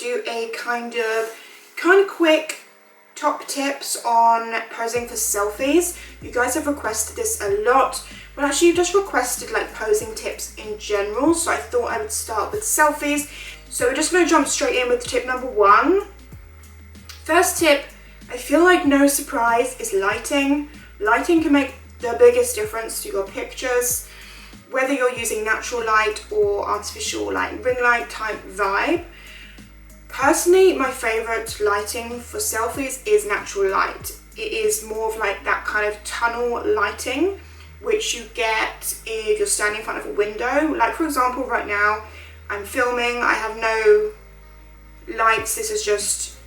do a kind of quick top tips on posing for selfies. You guys have requested this a lot. Well, actually, you just requested like posing tips in general, so I thought I would start with selfies. So we're just going to jump straight in with tip number 1. First tip, I feel like no surprise, is lighting. Lighting can make the biggest difference to your pictures, whether you're using natural light or artificial like ring light type vibe. Personally, my favorite lighting for selfies is natural light. It is more of like that kind of tunnel lighting, which you get if you're standing in front of a window. Like for example, right now I'm filming, I have no lights, this is just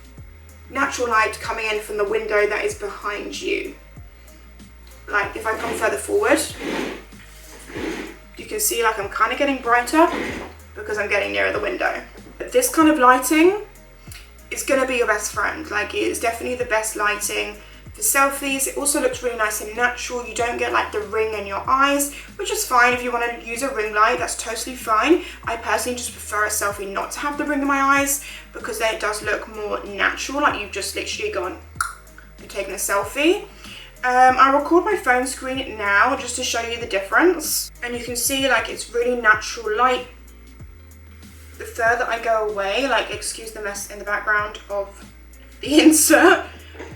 natural light coming in from the window that is behind you. Like if I come further forward, you can see like I'm kind of getting brighter because I'm getting nearer the window. But this kind of lighting is going to be your best friend. Like it is definitely the best lighting for selfies. It also looks really nice and natural. You don't get like the ring in your eyes, which is fine. If you want to use a ring light, that's totally fine. I personally just prefer a selfie not to have the ring in my eyes because then it does look more natural, like you've just literally gone and taken a selfie. I'll record my phone screen now just to show you the difference, and you can see like it's really natural light. The further I go away, like excuse the mess in the background of the insert,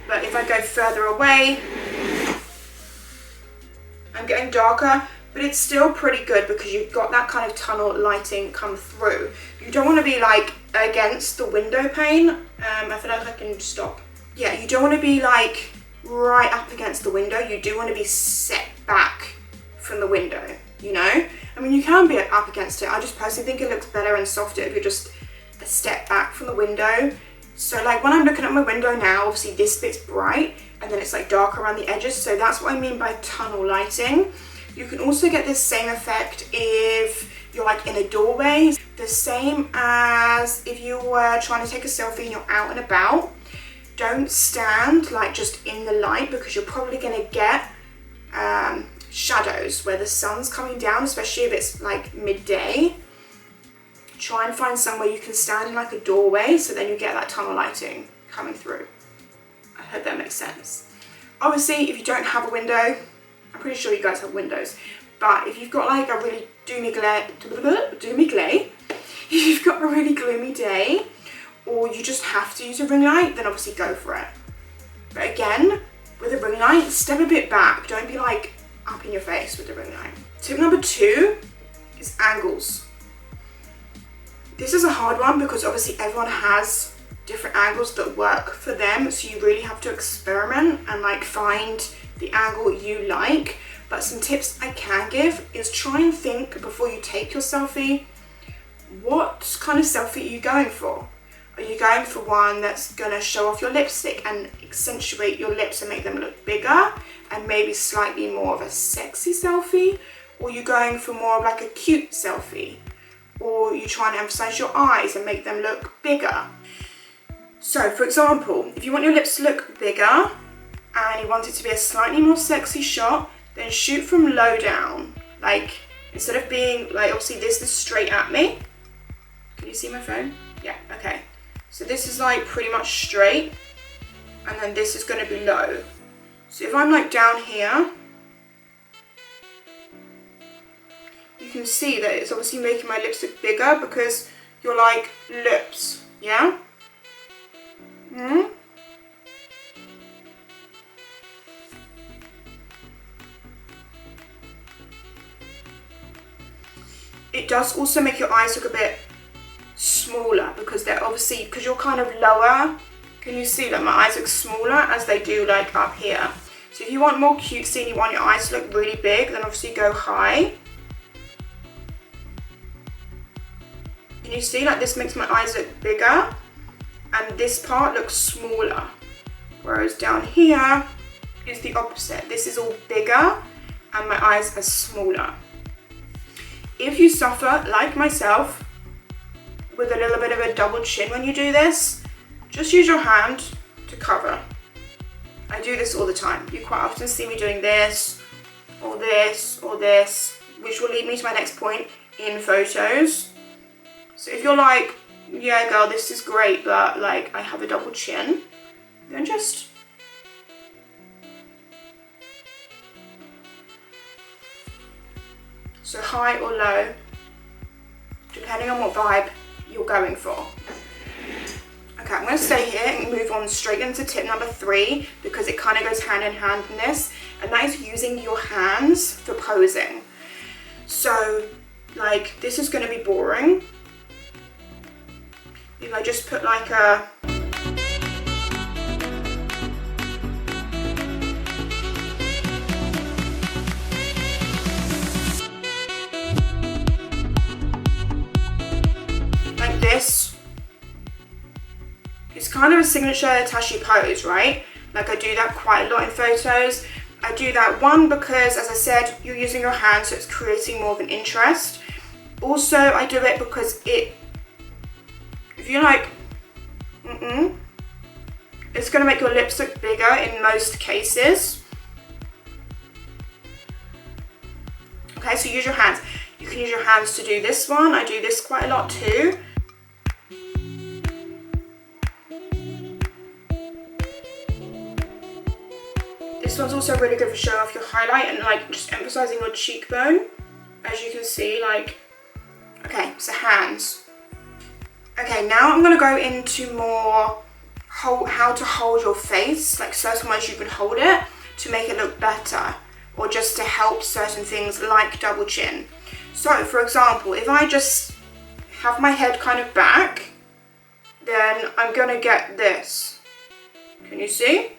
but if I go further away, I'm getting darker, but it's still pretty good because you've got that kind of tunnel lighting come through. You don't want to be like against the window pane. I feel like I can stop. Yeah, you don't want to be like right up against the window. You do want to be set back from the window, you know? I mean, you can be up against it. I just personally think it looks better and softer if you're just a step back from the window. So like when I'm looking at my window now, obviously this bit's bright and then it's like dark around the edges. So that's what I mean by tunnel lighting. You can also get this same effect if you're like in a doorway. The same as if you were trying to take a selfie and you're out and about. Don't stand like just in the light because you're probably going to get shadows where the sun's coming down, especially if it's like midday. Try and find somewhere you can stand in like a doorway, so then you get that tunnel lighting coming through. I hope that makes sense. Obviously, if you don't have a window, I'm pretty sure you guys have windows, but if you've got like a really if you've got a really gloomy day, or you just have to use a ring light, then obviously go for it. But again, with a ring light, step a bit back. Don't be like up in your face with the ring light. Tip number 2 is angles. This is a hard one because obviously everyone has different angles that work for them, so you really have to experiment and like find the angle you like. But some tips I can give is try and think before you take your selfie, what kind of selfie are you going for? Are you going for one that's gonna show off your lipstick and accentuate your lips and make them look bigger and maybe slightly more of a sexy selfie? Or are you going for more of like a cute selfie? Or are you trying to emphasize your eyes and make them look bigger? So for example, if you want your lips to look bigger and you want it to be a slightly more sexy shot, then shoot from low down. Like instead of being like, obviously this is straight at me. Can you see my phone? Yeah, okay. So this is like pretty much straight, and then this is going to be low. So if I'm like down here, you can see that it's obviously making my lips look bigger because you're like lips, yeah? It does also make your eyes look a bit smaller because they're obviously, because you're kind of lower. Can you see that my eyes look smaller as they do like up here? So if you want more cutesy and you want your eyes to look really big, then obviously go high. Can you see like this makes my eyes look bigger and this part looks smaller, whereas down here is the opposite. This is all bigger and my eyes are smaller. If you suffer like myself with a little bit of a double chin when you do this, just use your hand to cover. I do this all the time. You quite often see me doing this, or this, or this, which will lead me to my next point in photos. So if you're like yeah girl, this is great, but like I have a double chin, then just so high or low, depending on what vibe you're going for. Okay, I'm going to stay here and move on straight into tip number 3 because it kind of goes hand in hand in this, and that is using your hands for posing. So like this is going to be boring. If I just put like a like this. It's kind of a signature Tashie pose, right? Like I do that quite a lot in photos. I do that one because, as I said, you're using your hands, so it's creating more of an interest. Also, I do it because if you like, it's gonna make your lips look bigger in most cases. Okay, so use your hands. You can use your hands to do this one. I do this quite a lot too. This one's also really good for showing off your highlight and like just emphasizing your cheekbone, as you can see, like, okay, so hands. Okay, now I'm gonna go into more how to hold your face, like certain ways you can hold it to make it look better, or just to help certain things like double chin. So for example, if I just have my head kind of back, then I'm gonna get this. Can you see?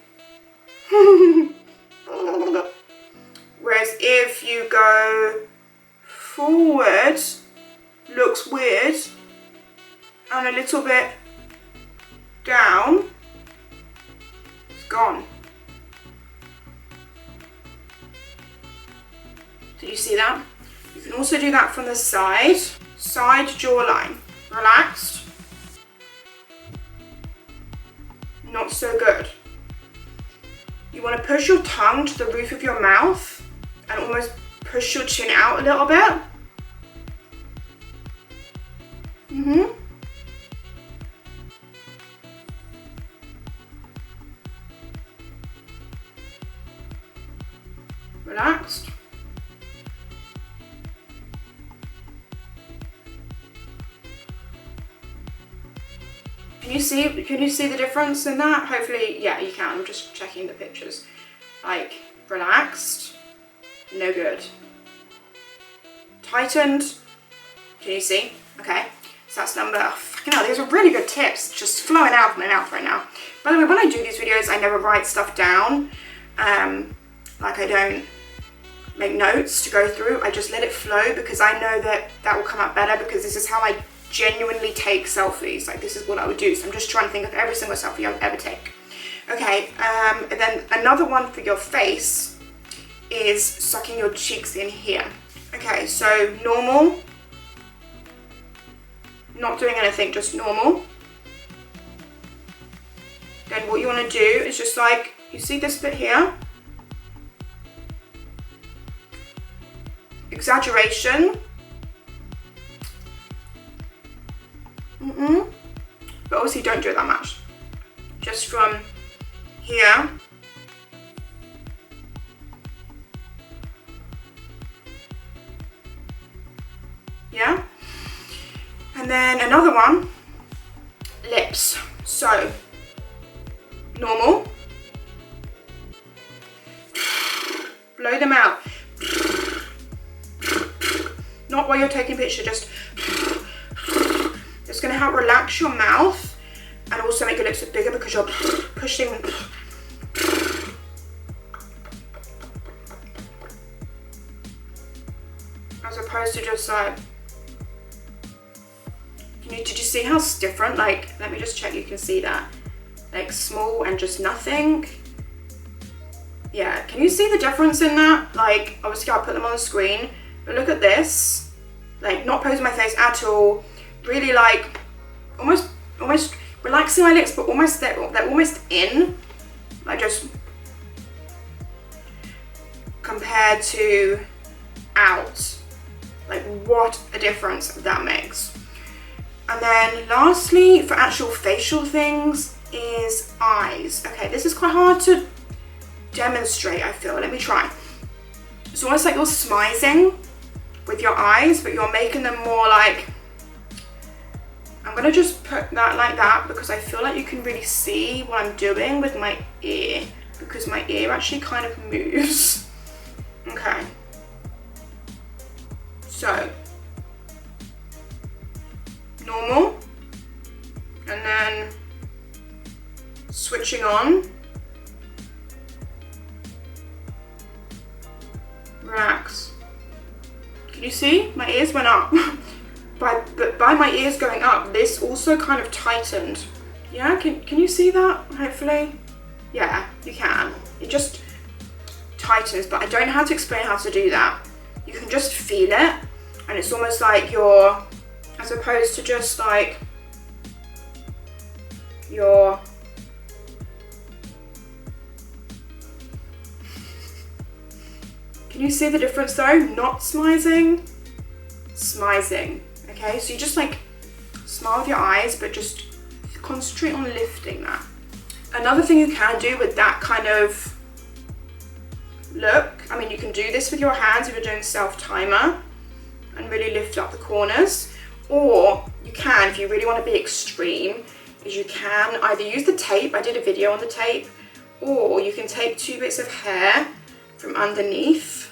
Whereas if you go forward, looks weird, and a little bit down, it's gone. Did you see that? You can also do that from the side jawline, relaxed, not so good. You want to push your tongue to the roof of your mouth and almost push your chin out a little bit. Relaxed. Can you see the difference in that? Hopefully, yeah, you can. I'm just checking the pictures. Like, relaxed, no good. Tightened, can you see? Okay, so that's number, fucking hell, these are really good tips, just flowing out of my mouth right now. By the way, when I do these videos, I never write stuff down. Like I don't make notes to go through, I just let it flow because I know that will come out better because this is how I genuinely take selfies. Like this is what I would do. So I'm just trying to think of every single selfie I would ever take. Okay, and then another one for your face is sucking your cheeks in here. Okay, so normal, not doing anything, just normal. Then what you want to do is just like, you see this bit here? Exaggeration. But obviously don't do it that much. Just from here. Yeah. And then another one, lips. So, normal. Blow them out. Not while you're taking a picture, just it's going to help relax your mouth and also make your lips look bigger because you're pushing. As opposed to just like, did you see how it's different? Like, let me just check you can see that. Like small and just nothing. Yeah, can you see the difference in that? Like, obviously I'll put them on the screen, but look at this. Like, not posing my face at all. Really like, almost relaxing my lips, but almost, they're almost in. Like just, compared to out. Like, what a difference that makes. And then lastly, for actual facial things, is eyes. Okay, this is quite hard to demonstrate, I feel. Let me try. It's almost like you're smizing with your eyes, but you're making them more like, I'm gonna just put that like that because I feel like you can really see what I'm doing with my ear, because my ear actually kind of moves. Okay. So, normal, and then switching on, relax. Can you see? My ears went up. But by my ears going up, this also kind of tightened. Yeah, can you see that, hopefully? Yeah, you can. It just tightens, but I don't know how to explain how to do that. You can just feel it, and it's almost like you're, as opposed to just like your, can you see the difference though? Not smizing, smizing. Okay, so you just like smile with your eyes, but just concentrate on lifting that. Another thing you can do with that kind of look, I mean, you can do this with your hands if you're doing self-timer and really lift up the corners, or you can, if you really want to be extreme, is you can either use the tape, I did a video on the tape, or you can take 2 bits of hair from underneath,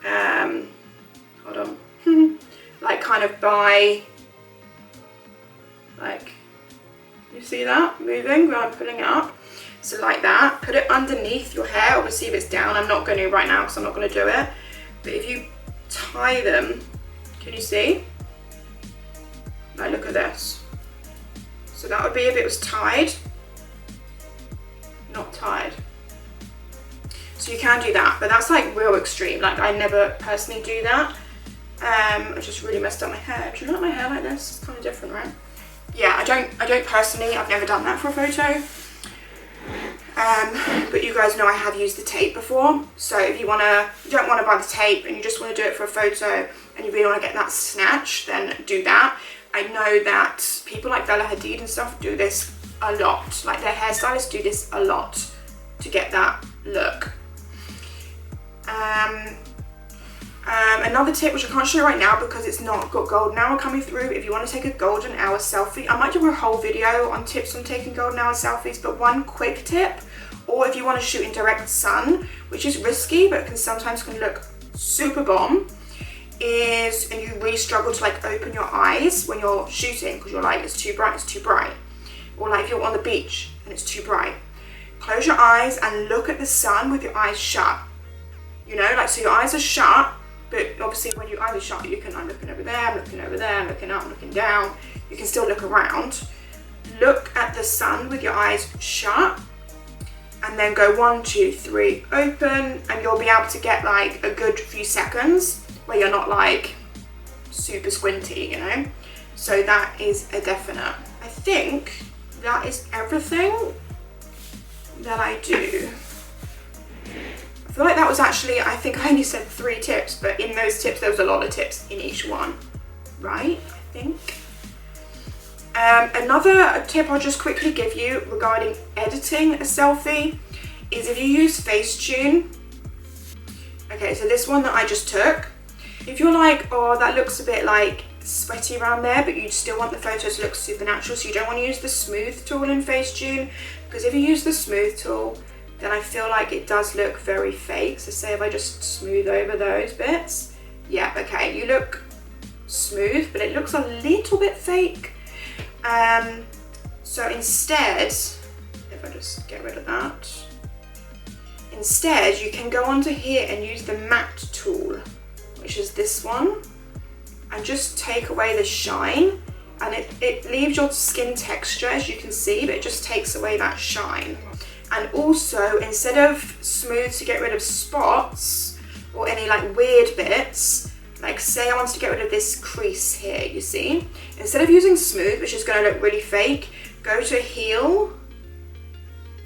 hold on, like kind of by, like, you see that moving when I'm pulling it up? So like that, put it underneath your hair. Obviously if it's down, I'm not going to right now because I'm not going to do it. But if you tie them, can you see? Like, look at this. So that would be if it was tied, not tied. So you can do that, but that's like real extreme. Like, I never personally do that. I just really messed up my hair. Do you like my hair like this? It's kind of different, right? Yeah, I don't personally, I've never done that for a photo. But you guys know I have used the tape before. So if you don't want to buy the tape and you just want to do it for a photo and you really want to get that snatch, then do that. I know that people like Bella Hadid and stuff do this a lot. Like, their hairstylists do this a lot to get that look. Another tip, which I can't show you right now because it's not got golden hour coming through. If you want to take a golden hour selfie, I might do a whole video on tips on taking golden hour selfies, but one quick tip, or if you want to shoot in direct sun, which is risky but sometimes can look super bomb, is, and you really struggle to like open your eyes when you're shooting because you're like, it's too bright, or like if you're on the beach and it's too bright, close your eyes and look at the sun with your eyes shut. You know, like, so your eyes are shut, but obviously when your eyes are shut, you can, I'm looking over there, I'm looking over there, I'm looking up, I'm looking down. You can still look around. Look at the sun with your eyes shut, and then go 1, 2, 3, open, and you'll be able to get like a good few seconds where you're not like super squinty, you know? So that is a definite. I think that is everything that I do. I feel like that was actually, I think I only said 3 tips, but in those tips there was a lot of tips in each one, right? I think. Another tip I'll just quickly give you regarding editing a selfie is if you use Facetune. Okay, so this one that I just took, if you're like, oh, that looks a bit like sweaty around there, but you still want the photo to look super natural, so you don't want to use the smooth tool in Facetune, because if you use the smooth tool, then I feel like it does look very fake. So say if I just smooth over those bits, yeah, okay, you look smooth, but it looks a little bit fake. So instead, if I just get rid of that, instead you can go onto here and use the matte tool, which is this one, and just take away the shine, and it leaves your skin texture, as you can see, but it just takes away that shine. And also, instead of smooth to get rid of spots or any like weird bits, like say I wanted to get rid of this crease here, you see? Instead of using smooth, which is going to look really fake, go to heal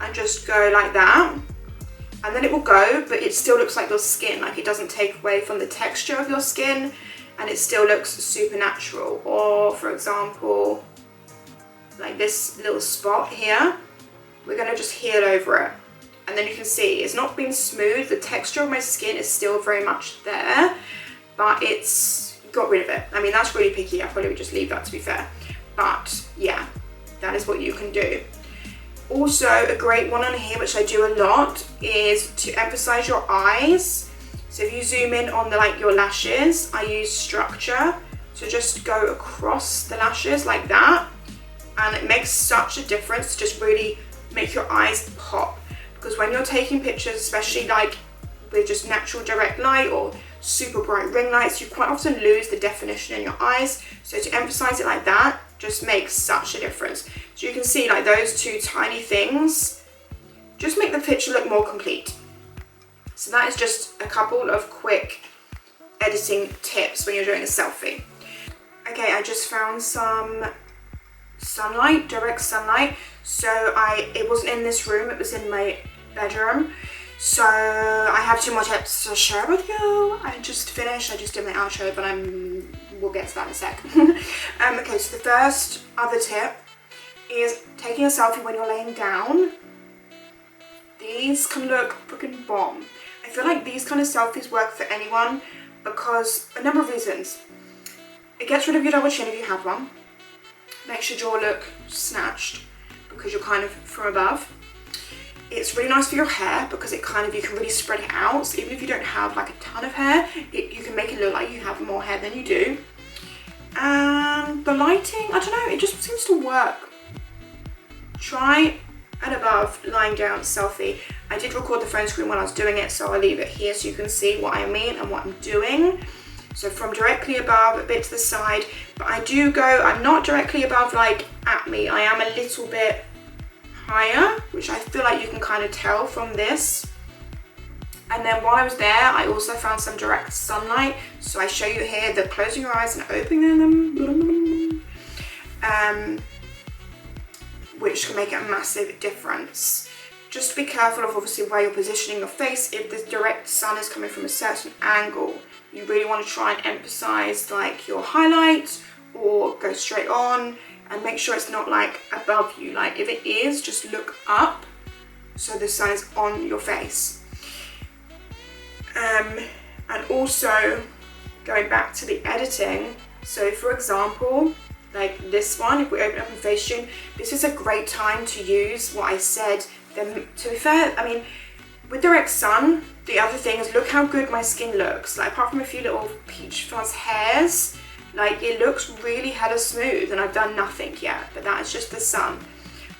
and just go like that. And then it will go, but it still looks like your skin, like it doesn't take away from the texture of your skin. and it still looks super natural. Or for example, like this little spot here, we're going to just heal over it. And then you can see it's not been smooth. The texture of my skin is still very much there, but it's got rid of it. I mean, that's really picky. I probably would just leave that, to be fair. But yeah, that is what you can do. Also, a great one on here, which I do a lot, is to emphasize your eyes. So if you zoom in on your lashes, I use structure. So just go across the lashes like that. And it makes such a difference to just really make your eyes pop. Because when you're taking pictures, especially like with just natural direct light or super bright ring lights, you quite often lose the definition in your eyes. So to emphasize it like that just makes such a difference. So you can see like those two tiny things just make the picture look more complete. So that is just a couple of quick editing tips when you're doing a selfie. Okay, I just found some sunlight, direct sunlight. So it wasn't in this room, it was in my bedroom. So I have 2 more tips to share with you. I just finished, I just did my outro, but we'll get to that in a sec. Okay, so the first other tip is taking a selfie when you're laying down. These can look freaking bomb. I feel like these kind of selfies work for anyone because a number of reasons. It gets rid of your double chin if you have one. Makes your jaw look snatched because you're kind of from above. It's really nice for your hair because you can really spread it out. So even if you don't have like a ton of hair, you can make it look like you have more hair than you do. And the lighting, I don't know, it just seems to work. Try an above lying down selfie. I did record the phone screen when I was doing it, so I'll leave it here so you can see what I mean and what I'm doing. So from directly above, a bit to the side, but I'm not directly above like at me, I am a little bit higher, which I feel like you can kind of tell from this. And then while I was there, I also found some direct sunlight. So I show you here the closing your eyes and opening them, which can make a massive difference. Just be careful of obviously where you're positioning your face. If the direct sun is coming from a certain angle, you really want to try and emphasize like your highlight or go straight on. And make sure it's not like above you. Like if it is, just look up so the sun is on your face. And also going back to the editing. So for example, like this one, if we open up in Facetune, this is a great time to use what I said. Then to be fair, I mean, with direct sun, the other thing is look how good my skin looks. Like apart from a few little peach fuzz hairs, like it looks really hella smooth and I've done nothing yet, but that is just the sun.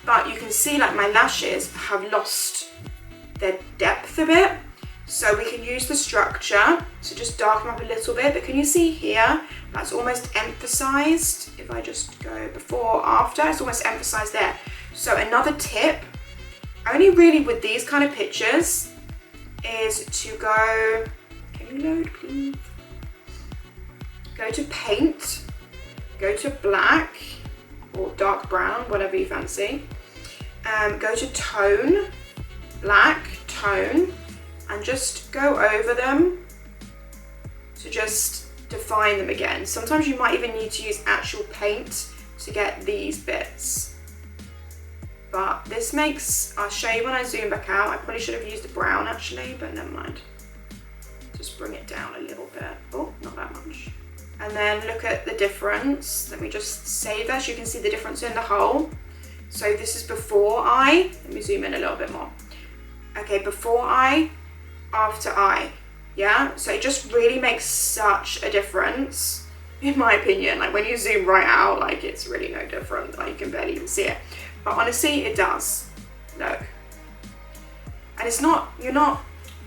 But you can see like my lashes have lost their depth a bit. So we can use the structure to just darken them up a little bit, but can you see here, that's almost emphasized. If I just go before, after, it's almost emphasized there. So another tip, only really with these kind of pictures, is to go, can you load please? Go to paint, go to black or dark brown, whatever you fancy. Go to tone, black, tone, and just go over them to just define them again. Sometimes you might even need to use actual paint to get these bits. But this makes, I'll show you when I zoom back out. I probably should have used the brown actually, but never mind. Just bring it down a little bit. Oh, not that much. And then look at the difference. Let me just save that so you can see the difference in the whole. So this is before eye. Let me zoom in a little bit more. Okay, before eye, after eye. Yeah, so it just really makes such a difference, in my opinion. Like when you zoom right out, like it's really no different. Like you can barely even see it. But honestly, it does. Look. And it's not,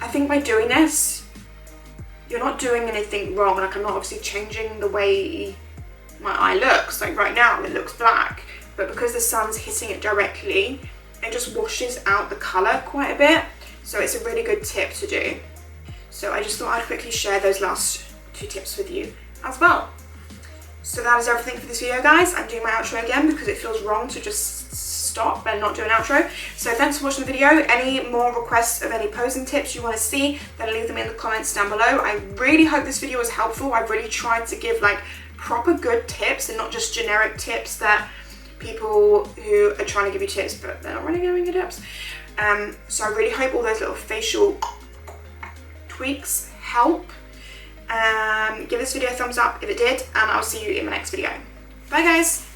I think by doing this, you're not doing anything wrong. Like I'm not obviously changing the way my eye looks. Like right now it looks black, but because the sun's hitting it directly, it just washes out the color quite a bit. So it's a really good tip to do. So I just thought I'd quickly share those last 2 tips with you as well. So that is everything for this video, guys. I'm doing my outro again because it feels wrong to just stop and not do an outro. So thanks for watching the video. Any more requests of any posing tips you want to see, then leave them in the comments down below. I really hope this video was helpful. I've really tried to give like proper good tips and not just generic tips that people who are trying to give you tips but they're not really giving you tips. So I really hope all those little facial tweaks help. Give this video a thumbs up if it did, and I'll see you in my next video. Bye guys!